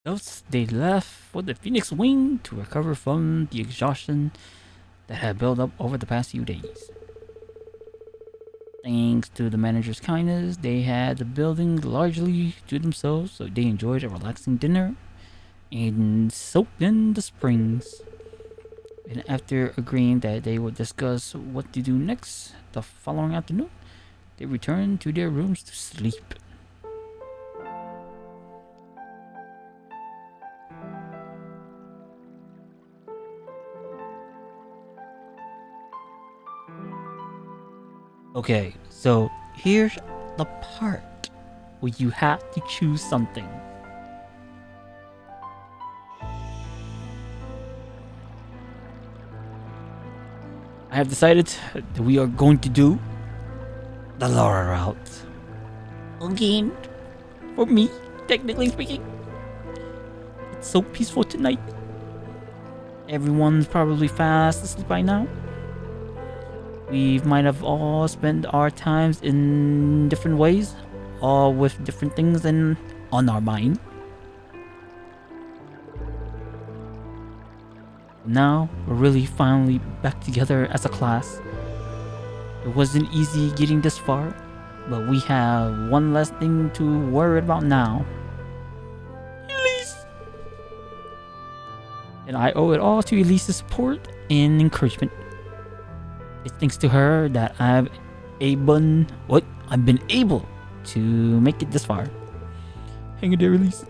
Else, they left for the Phoenix Wing to recover from the exhaustion that had built up over the past few days. Thanks to the manager's kindness, they had the building largely to themselves, so they enjoyed a relaxing dinner and soaked in the springs. And after agreeing that they would discuss what to do next the following afternoon, they returned to their rooms to sleep. Okay, so here's the part where you have to choose something. I have decided that we are going to do the Laura route. Again, for me, technically speaking, it's so peaceful tonight. Everyone's probably fast asleep by now. We might have all spent our times in different ways, all with different things on our mind. Now we're really finally back together as a class. It wasn't easy getting this far, but we have one less thing to worry about now. Elise! And I owe it all to Elise's support and encouragement. It's thanks to her that I've been able to make it this far. Hang in there, Elise.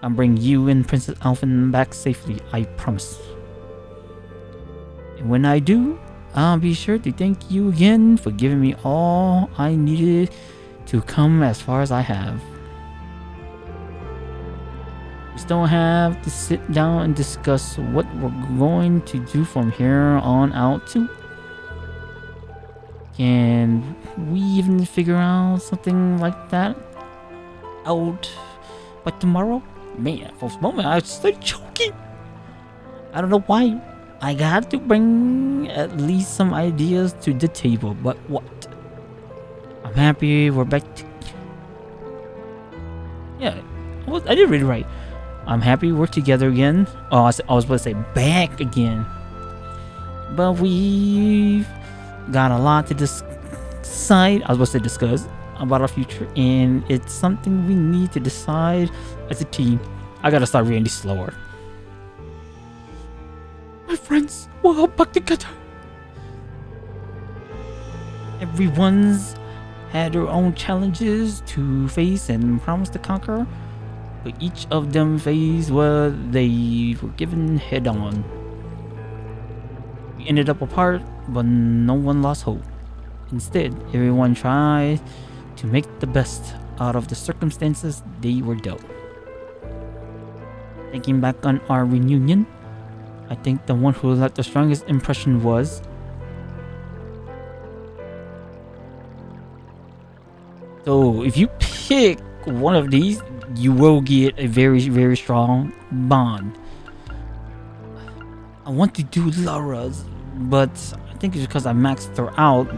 I'll bring you and Princess Alphen back safely, I promise. And when I do, I'll be sure to thank you again for giving me all I needed to come as far as I have. We still have to sit down and discuss what we're going to do from here on out too. Can we even figure out something like that out by tomorrow? Man, for a moment I started choking. I don't know why. I got to bring at least some ideas to the table, but what? I'm happy we're back. Yeah, I did read it right. I'm happy we're together again. Oh, I was about to say back again. But we've got a lot to decide. I was about to say discuss about our future, and it's something we need to decide as a team. I gotta start reading this slower. My friends, we're all back together. Everyone's had their own challenges to face and promise to conquer, but each of them faced what they were given head on. We ended up apart, but no one lost hope. Instead, everyone tried to make the best out of the circumstances they were dealt. Thinking back on our reunion, I think the one who left the strongest impression was so if you pick one of these, you will get a very, very strong bond. I want to do Laura's, but I think it's because I maxed her out.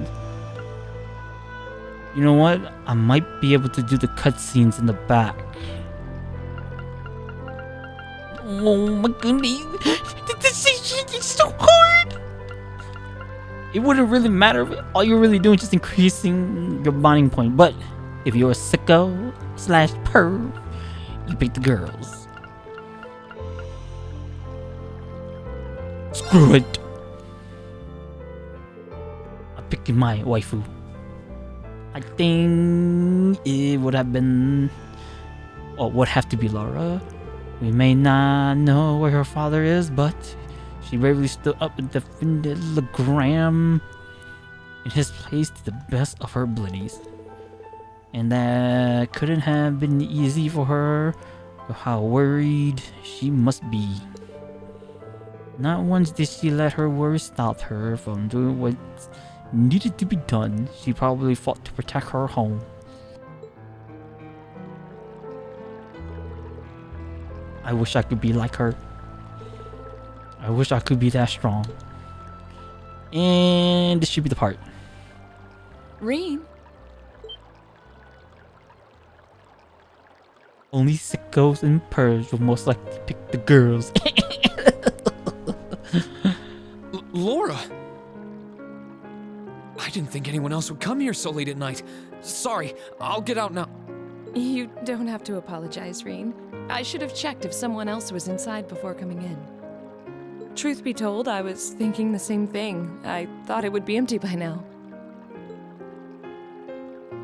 You know what? I might be able to do the cutscenes in the back. Oh my goodness, the decision is so hard. It wouldn't really matter if all you're really doing is just increasing your bonding point. But if you're a sicko / perv, you pick the girls. Screw it. I'm picking my waifu. I think it would have been, or would have to be Laura. We may not know where her father is, but she bravely stood up and defended Legram in his place to the best of her abilities. And that couldn't have been easy for her, or how worried she must be. Not once did she let her worries stop her from doing what needed to be done. She probably fought to protect her home. I wish I could be like her. I wish I could be that strong. And this should be the part. Rean. Only sickos and pervs will most likely pick the girls. Laura! I didn't think anyone else would come here so late at night. Sorry, I'll get out now. You don't have to apologize, Reen. I should have checked if someone else was inside before coming in. Truth be told, I was thinking the same thing. I thought it would be empty by now.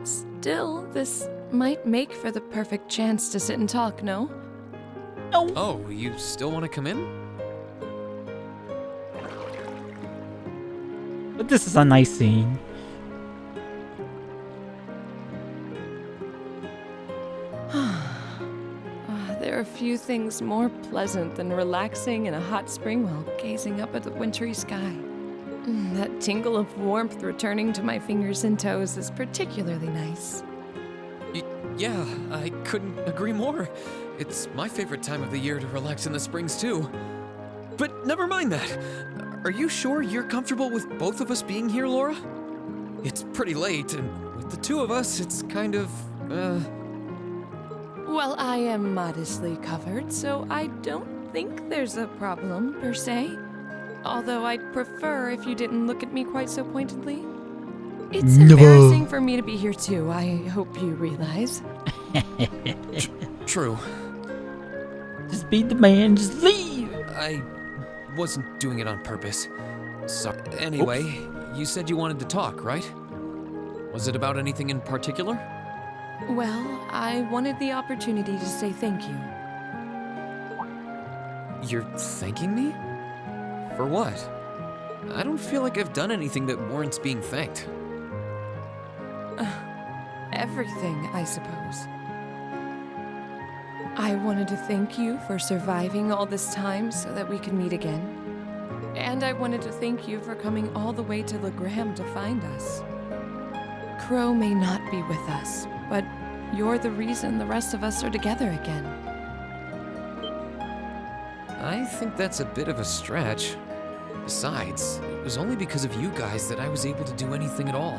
Still, this might make for the perfect chance to sit and talk, no? No. Oh, you still want to come in? But this is a nice scene. There are few things more pleasant than relaxing in a hot spring while gazing up at the wintry sky. That tingle of warmth returning to my fingers and toes is particularly nice. Yeah, I couldn't agree more. It's my favorite time of the year to relax in the springs, too. But never mind that. Are you sure you're comfortable with both of us being here, Laura? It's pretty late, and with the two of us, it's kind of, Well, I am modestly covered, so I don't think there's a problem, per se. Although I'd prefer if you didn't look at me quite so pointedly. It's Never. embarrassing for me to be here too, I hope you realize. True. Just be the man, just leave. I wasn't doing it on purpose. Sorry. Anyway, you said you wanted to talk, right? Was it about anything in particular? Well, I wanted the opportunity to say thank you. You're thanking me? For what? I don't feel like I've done anything that warrants being thanked. Everything, I suppose. I wanted to thank you for surviving all this time so that we could meet again. And I wanted to thank you for coming all the way to Legram to find us. Crow may not be with us, but you're the reason the rest of us are together again. I think that's a bit of a stretch. Besides, it was only because of you guys that I was able to do anything at all.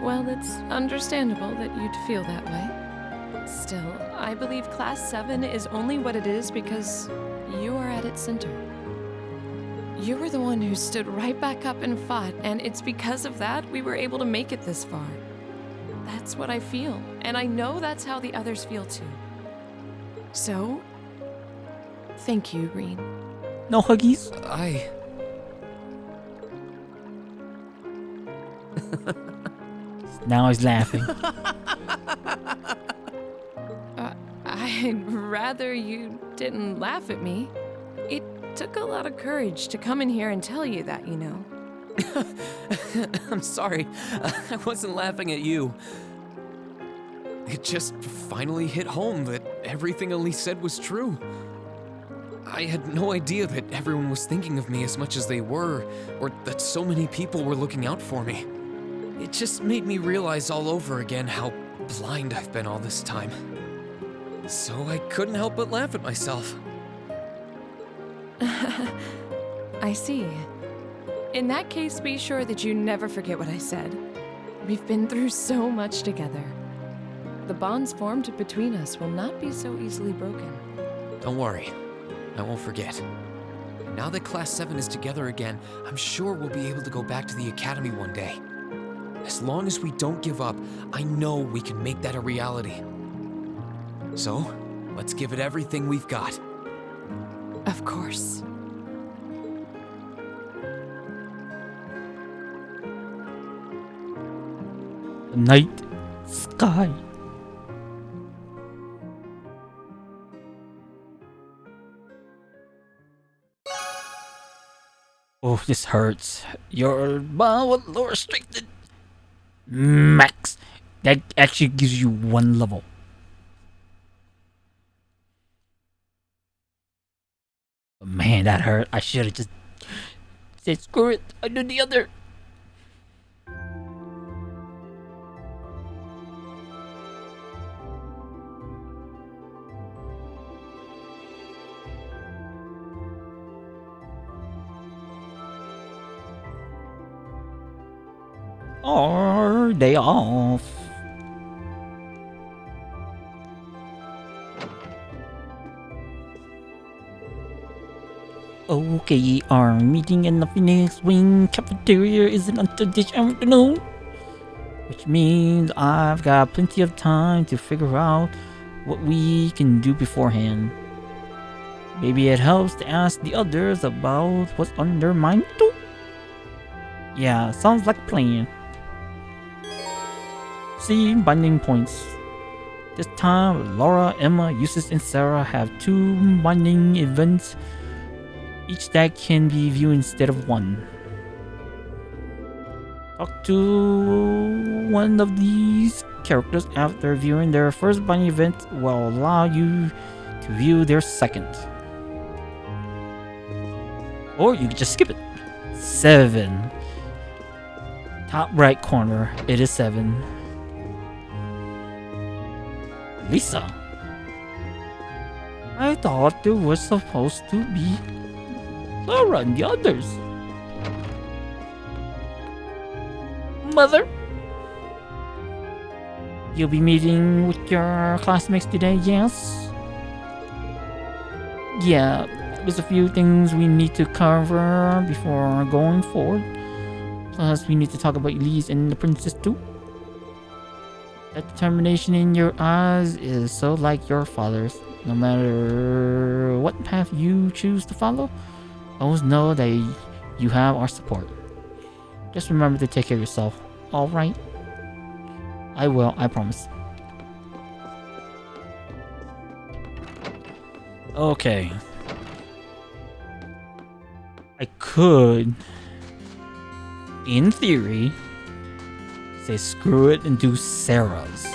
Well, it's understandable that you'd feel that way. Still, I believe Class 7 is only what it is because you are at its center. You were the one who stood right back up and fought, and it's because of that we were able to make it this far. That's what I feel, and I know that's how the others feel too. So, thank you, Reen. No huggies. Now he's laughing. I'd rather you didn't laugh at me. It took a lot of courage to come in here and tell you that, you know. I'm sorry. I wasn't laughing at you. It just finally hit home that everything Elise said was true. I had no idea that everyone was thinking of me as much as they were, or that so many people were looking out for me. It just made me realize all over again how blind I've been all this time. So I couldn't help but laugh at myself. I see. In that case, be sure that you never forget what I said. We've been through so much together. The bonds formed between us will not be so easily broken. Don't worry, I won't forget. Now that Class 7 is together again, I'm sure we'll be able to go back to the Academy one day. As long as we don't give up, I know we can make that a reality. So, let's give it everything we've got. Of course. The night sky. Oh, this hurts. Your bowel lower restricted. Max. That actually gives you one level. Man, that hurt. I should have just said screw it. I do the other. Or day off. Okay, our meeting in the Phoenix Wing cafeteria isn't until this afternoon. Which means I've got plenty of time to figure out what we can do beforehand. Maybe it helps to ask the others about what's on their mind too. Yeah, sounds like a plan. See, binding points. This time, Laura, Emma, Eustace, and Sarah have 2 binding events, each that can be viewed instead of 1. Talk to one of these characters after viewing their first binding event will allow you to view their second. Or you can just skip it. 7. Top right corner, it is 7. Lisa. I thought there was supposed to be Laura and the others. Mother? You'll be meeting with your classmates today, yes? Yeah, there's a few things we need to cover before going forward. Plus, we need to talk about Elise and the princess too. That determination in your eyes is so like your father's. No matter what path you choose to follow, always know that you have our support. Just remember to take care of yourself, alright? I will, I promise. Okay. I could, in theory, say screw it and do Sarah's.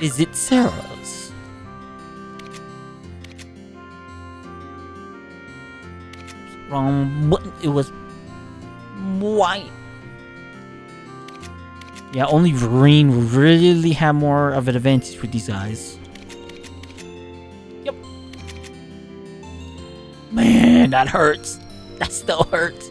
Is it Sarah's? Wrong button. It was white. Yeah, only Vereen will really have more of an advantage with these guys. Yep. Man, that hurts. That still hurts.